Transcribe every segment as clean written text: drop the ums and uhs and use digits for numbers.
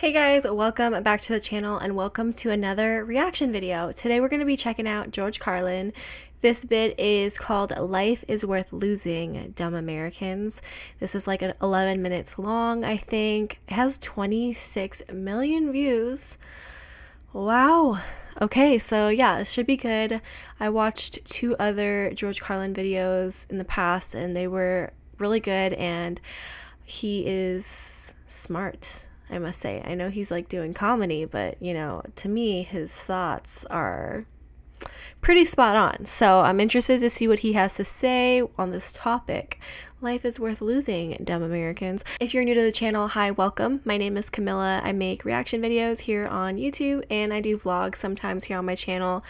Hey guys, welcome back to the channel and welcome to another reaction video. Today we're going to be checking out George Carlin. This bit is called Life is Worth Losing, Dumb Americans. This is like 11 minutes long, I think. It has 26 million views. Wow. Okay, so yeah, this should be good. I watched two other George Carlin videos in the past and they were really good, and he is smart, I must say. I know he's like doing comedy, but you know, to me, his thoughts are pretty spot on. So I'm interested to see what he has to say on this topic. Life is worth losing, dumb Americans. If you're new to the channel, hi, welcome. My name is Camilla. I make reaction videos here on YouTube and I do vlogs sometimes here on my channel.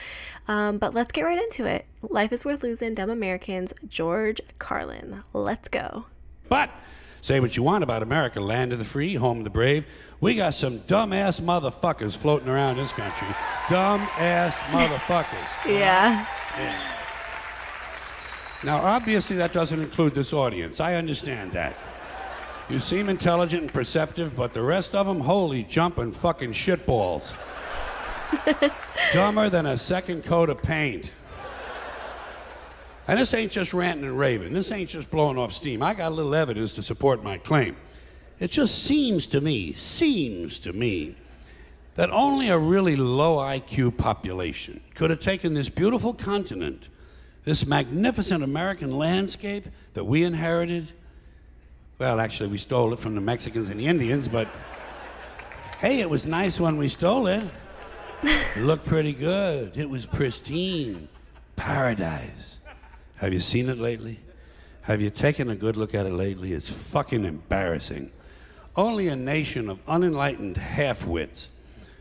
But let's get right into it. Life is worth losing, dumb Americans, George Carlin. Let's go. But say what you want about America, land of the free, home of the brave. We got some dumbass motherfuckers floating around this country. Dumbass motherfuckers. Yeah. Now, obviously, that doesn't include this audience. I understand that. You seem intelligent and perceptive, but the rest of them, holy jumping fucking shitballs. Dumber than a second coat of paint. And this ain't just ranting and raving. This ain't just blowing off steam. I got a little evidence to support my claim. It just seems to me, that only a really low IQ population could have taken this beautiful continent, this magnificent American landscape that we inherited. Well, actually, we stole it from the Mexicans and the Indians, but hey, it was nice when we stole it. It looked pretty good. It was pristine. Paradise. Have you seen it lately? Have you taken a good look at it lately? It's fucking embarrassing. Only a nation of unenlightened half-wits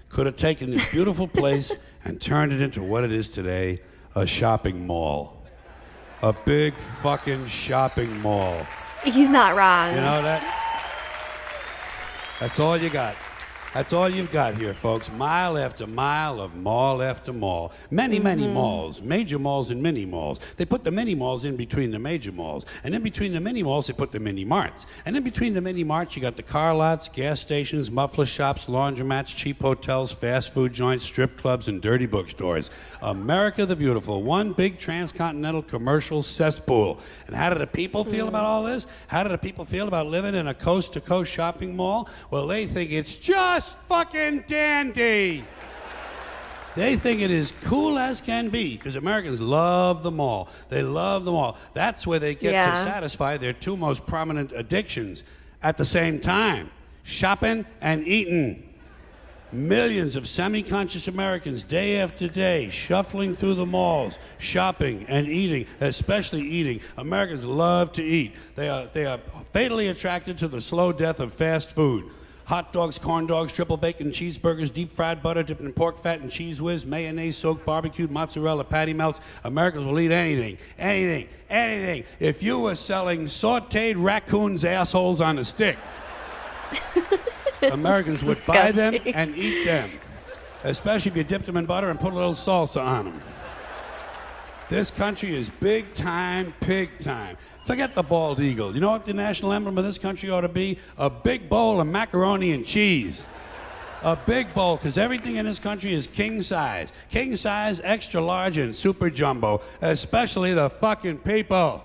could have taken this beautiful place and turned it into what it is today, a shopping mall. A big fucking shopping mall. He's not wrong. You know that? That's all you got. That's all you've got here, folks. Mile after mile of mall after mall. Many malls, major malls and mini malls. They put the mini malls in between the major malls. And in between the mini malls, they put the mini marts. And in between the mini marts, you got the car lots, gas stations, muffler shops, laundromats, cheap hotels, fast food joints, strip clubs, and dirty bookstores. America the Beautiful, one big transcontinental commercial cesspool. And how do the people feel about all this? How do the people feel about living in a coast-to-coast shopping mall? Well, they think it's just fucking dandy. They think it is cool as can be because Americans love the mall. They love the mall. That's where they get to satisfy their two most prominent addictions at the same time: shopping and eating. Millions of semi-conscious Americans day after day shuffling through the malls, shopping and eating, especially eating. Americans love to eat. They are fatally attracted to the slow death of fast food. Hot dogs, corn dogs, triple bacon cheeseburgers, deep fried butter dipped in pork fat and cheese whiz, mayonnaise soaked barbecued mozzarella patty melts. Americans will eat anything, anything, anything. If you were selling sauteed raccoons' assholes on a stick, Americans would buy them and eat them, especially if you dipped them in butter and put a little salsa on them. This country is big time, pig time. Forget the bald eagle. You know what the national emblem of this country ought to be? A big bowl of macaroni and cheese. A big bowl, because everything in this country is king size. King size, extra large, and super jumbo, especially the fucking people.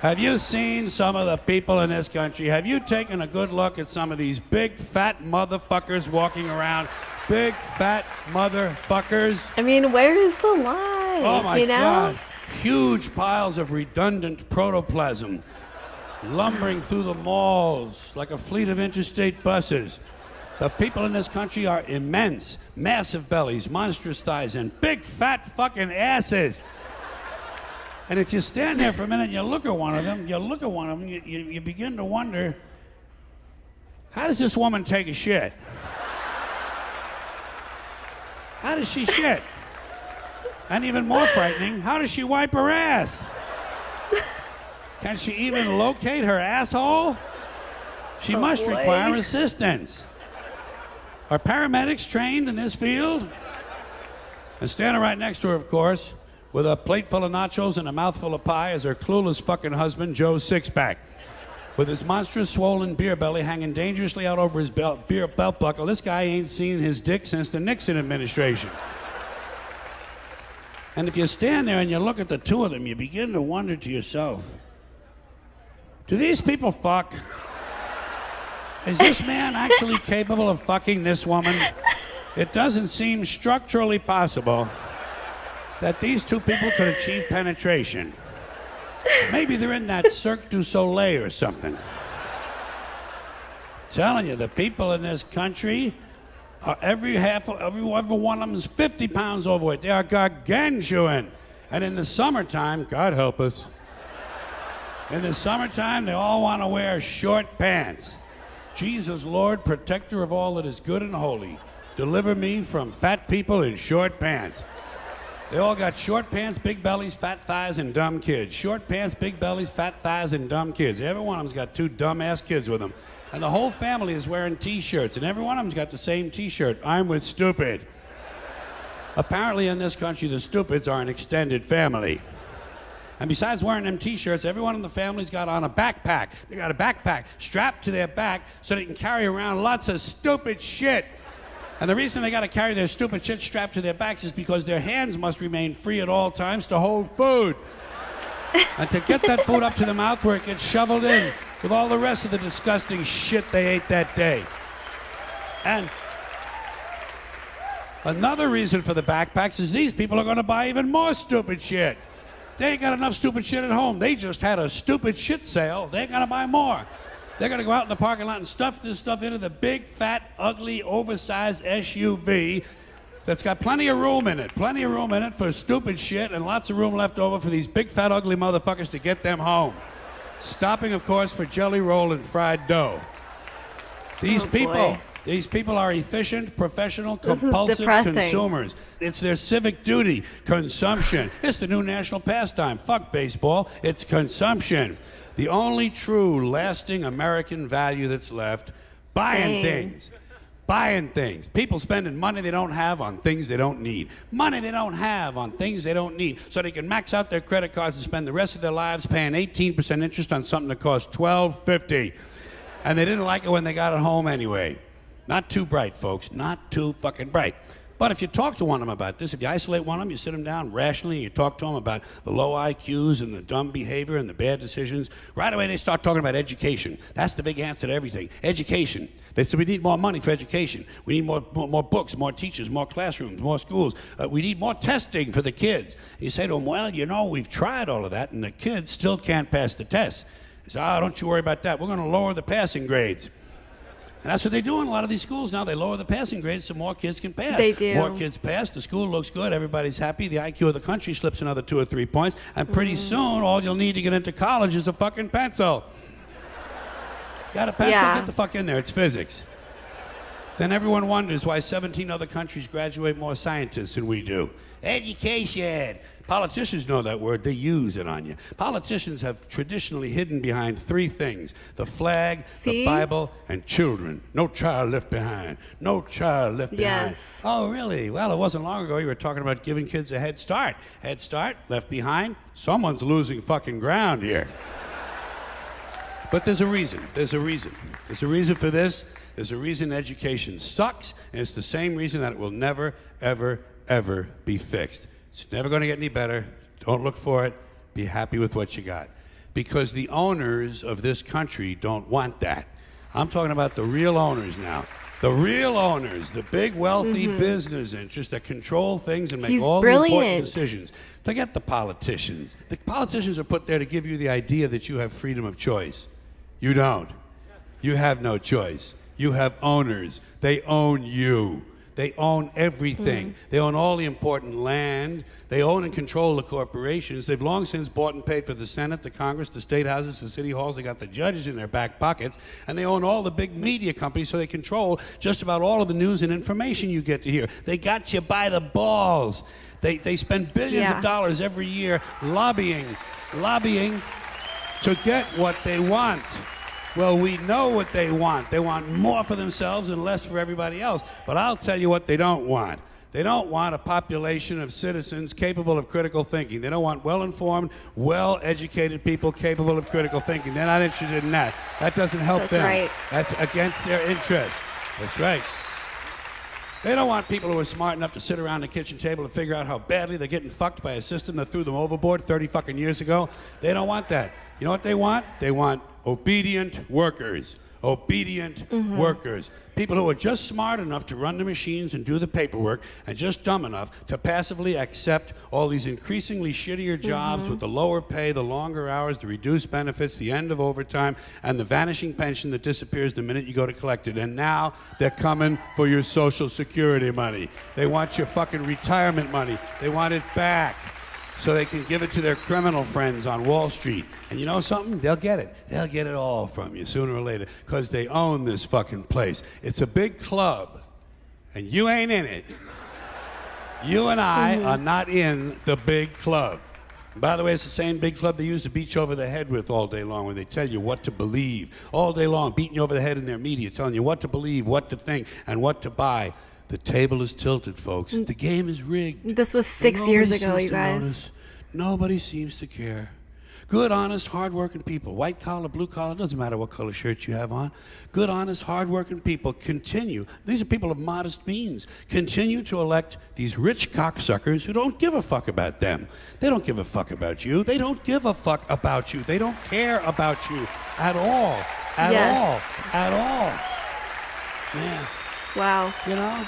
Have you seen some of the people in this country? Have you taken a good look at some of these big fat motherfuckers walking around? Big fat motherfuckers. I mean, where is the line? Oh my God. Huge piles of redundant protoplasm lumbering through the malls like a fleet of interstate buses. The people in this country are immense, massive bellies, monstrous thighs, and big fat fucking asses. And if you stand there for a minute and you look at one of them, you begin to wonder, how does this woman take a shit? How does she shit? And even more frightening, how does she wipe her ass? Can she even locate her asshole? She must require assistance. Are paramedics trained in this field? And standing right next to her, of course, with a plate full of nachos and a mouthful of pie, is her clueless fucking husband, Joe Sixpack. with his monstrous swollen beer belly hanging dangerously out over his belt buckle. This guy ain't seen his dick since the Nixon administration. And if you stand there and you look at the two of them, you begin to wonder to yourself, do these people fuck? Is this man actually capable of fucking this woman? It doesn't seem structurally possible that these two people could achieve penetration. Maybe they're in that Cirque du Soleil or something. Telling you, the people in this country, every one of them is 50 pounds overweight. They are gargantuan. And in the summertime, God help us, in the summertime, they all want to wear short pants. Jesus, Lord, protector of all that is good and holy, deliver me from fat people in short pants. They all got short pants, big bellies, fat thighs, and dumb kids. Short pants, big bellies, fat thighs, and dumb kids. Every one of them's got two dumb-ass kids with them. And the whole family is wearing T-shirts, and every one of them's got the same T-shirt. I'm with stupid. Apparently in this country, the stupids are an extended family. And besides wearing them T-shirts, everyone in the family's got on a backpack. They got a backpack strapped to their back so they can carry around lots of stupid shit. And the reason they got to carry their stupid shit strapped to their backs is because their hands must remain free at all times to hold food. And to get that food up to the mouth where it gets shoveled in with all the rest of the disgusting shit they ate that day. And another reason for the backpacks is these people are going to buy even more stupid shit. They ain't got enough stupid shit at home. They just had a stupid shit sale. They ain't going to buy more. They're going to go out in the parking lot and stuff this stuff into the big, fat, ugly, oversized SUV that's got plenty of room in it. Plenty of room in it for stupid shit and lots of room left over for these big, fat, ugly motherfuckers to get them home. Stopping, of course, for jelly roll and fried dough. These people are efficient, professional, compulsive consumers. It's their civic duty. Consumption. It's the new national pastime. Fuck baseball. It's consumption. The only true, lasting American value that's left, buying things. Buying things. People spending money they don't have on things they don't need. Money they don't have on things they don't need. So they can max out their credit cards and spend the rest of their lives paying 18% interest on something that costs $12.50. And they didn't like it when they got it home anyway. Not too bright, folks. Not too fucking bright. But if you talk to one of them about this, if you isolate one of them, you sit them down rationally, and you talk to them about the low IQs and the dumb behavior and the bad decisions, right away they start talking about education. That's the big answer to everything. Education. They say we need more money for education. We need more books, more teachers, more classrooms, more schools. We need more testing for the kids. You say to them, well, you know, we've tried all of that, and the kids still can't pass the test. They say, oh, don't you worry about that. We're going to lower the passing grades. And that's what they do in a lot of these schools now. They lower the passing grades so more kids can pass. They do. More kids pass, the school looks good, everybody's happy, the IQ of the country slips another 2 or 3 points, and pretty soon all you'll need to get into college is a fucking pencil. Got a pencil? Yeah. Get the fuck in there, it's physics. Then everyone wonders why 17 other countries graduate more scientists than we do. Education. Politicians know that word. They use it on you. Politicians have traditionally hidden behind 3 things: the flag, the Bible, and children. No child left behind. No child left behind. Yes. Oh, really? Well, it wasn't long ago you were talking about giving kids a head start. Head start, left behind. Someone's losing fucking ground here. But there's a reason. There's a reason. There's a reason for this. There's a reason education sucks, and it's the same reason that it will never, ever, ever be fixed. It's never going to get any better. Don't look for it. Be happy with what you got. Because the owners of this country don't want that. I'm talking about the real owners now. The real owners, the big wealthy business interests that control things and make all the important decisions. Forget the politicians. The politicians are put there to give you the idea that you have freedom of choice. You don't. You have no choice. You have owners. They own you. They own everything. They own all the important land. They own and control the corporations. They've long since bought and paid for the Senate, the Congress, the state houses, the city halls. They got the judges in their back pockets. And they own all the big media companies, so they control just about all of the news and information you get to hear. They got you by the balls. They spend billions of dollars every year lobbying to get what they want. Well, we know what they want. They want more for themselves and less for everybody else. But I'll tell you what they don't want. They don't want a population of citizens capable of critical thinking. They don't want well-informed, well-educated people capable of critical thinking. They're not interested in that. That doesn't help them. That's right. That's against their interest. That's right. They don't want people who are smart enough to sit around the kitchen table and figure out how badly they're getting fucked by a system that threw them overboard 30 fucking years ago. They don't want that. You know what they want? They want obedient workers. Obedient workers. People who are just smart enough to run the machines and do the paperwork and just dumb enough to passively accept all these increasingly shittier jobs with the lower pay, the longer hours, the reduced benefits, the end of overtime, and the vanishing pension that disappears the minute you go to collect it. And now they're coming for your Social Security money. They want your fucking retirement money. They want it back, so they can give it to their criminal friends on Wall Street. And you know something? They'll get it. They'll get it all from you sooner or later, because they own this fucking place. It's a big club, and you ain't in it. You and I are not in the big club. And by the way, it's the same big club they used to beat you over the head with all day long, when they tell you what to believe. All day long, beating you over the head in their media, telling you what to believe, what to think, and what to buy. The table is tilted, folks. The game is rigged. This was 6 years ago, you guys. Nobody seems to care. Good, honest, hard-working people, white collar, blue collar, doesn't matter what color shirt you have on. Good, honest, hard-working people continue. These are people of modest means. Continue to elect these rich cocksuckers who don't give a fuck about them. They don't give a fuck about you. They don't give a fuck about you. They don't care about you at all. At all. Man. Wow. You know?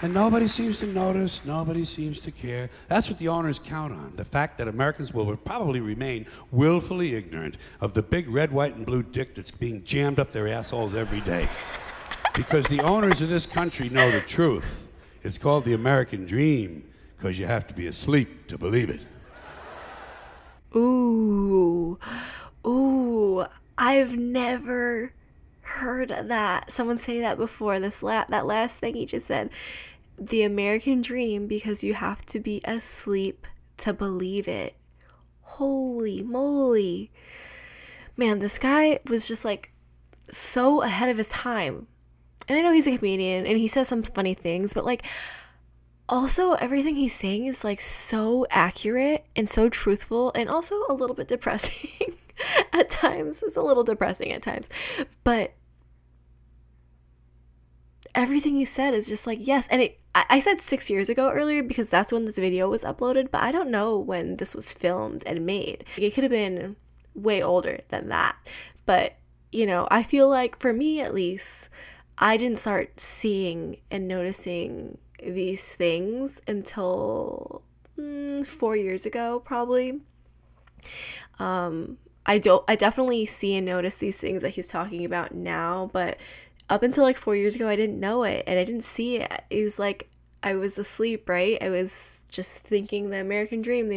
And nobody seems to notice, nobody seems to care. That's what the owners count on, the fact that Americans will probably remain willfully ignorant of the big red, white, and blue dick that's being jammed up their assholes every day. Because the owners of this country know the truth. It's called the American dream, because you have to be asleep to believe it. Ooh. Ooh. I've never heard that. Someone say that before. That last thing he just said. The American dream, because you have to be asleep to believe it. Holy moly. Man, this guy was just like so ahead of his time. And I know he's a comedian and he says some funny things, but like also everything he's saying is like so accurate and so truthful, and also a little bit depressing at times. It's a little depressing at times, but everything he said is just like, yes. And I said 6 years ago earlier because that's when this video was uploaded, but I don't know when this was filmed and made. It could have been way older than that. But, you know, I feel like for me at least, I didn't start seeing and noticing these things until 4 years ago, probably. I definitely see and notice these things that he's talking about now, but up until like 4 years ago, I didn't know it and I didn't see it. It was like I was asleep, right? I was just thinking the American dream.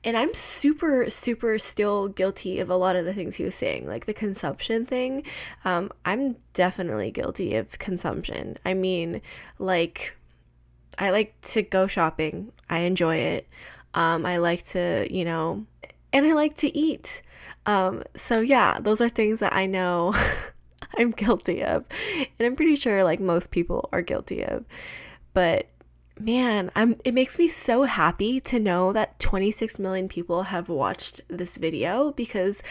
And I'm super, super still guilty of a lot of the things he was saying, like the consumption thing. I'm definitely guilty of consumption. I mean, like, I like to go shopping. I enjoy it. I like to, you know, and I like to eat. So yeah, those are things that I know I'm guilty of, and I'm pretty sure like most people are guilty of. But man, it makes me so happy to know that 26 million people have watched this video, because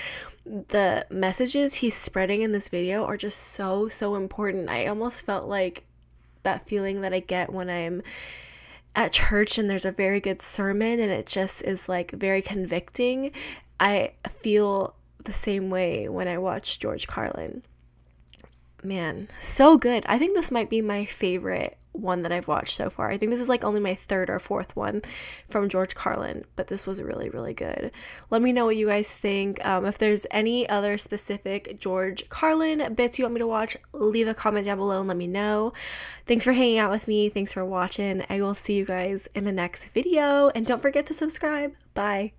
the messages he's spreading in this video are just so important. I almost felt like that feeling that I get when I'm at church and there's a very good sermon and it just is like very convicting. I feel the same way when I watch George Carlin. Man, so good. I think this might be my favorite one that I've watched so far. I think this is like only my third or fourth one from George Carlin, but this was really, really good. Let me know what you guys think. If there's any other specific George Carlin bits you want me to watch, leave a comment down below and let me know. Thanks for hanging out with me. Thanks for watching. I will see you guys in the next video, and don't forget to subscribe. Bye.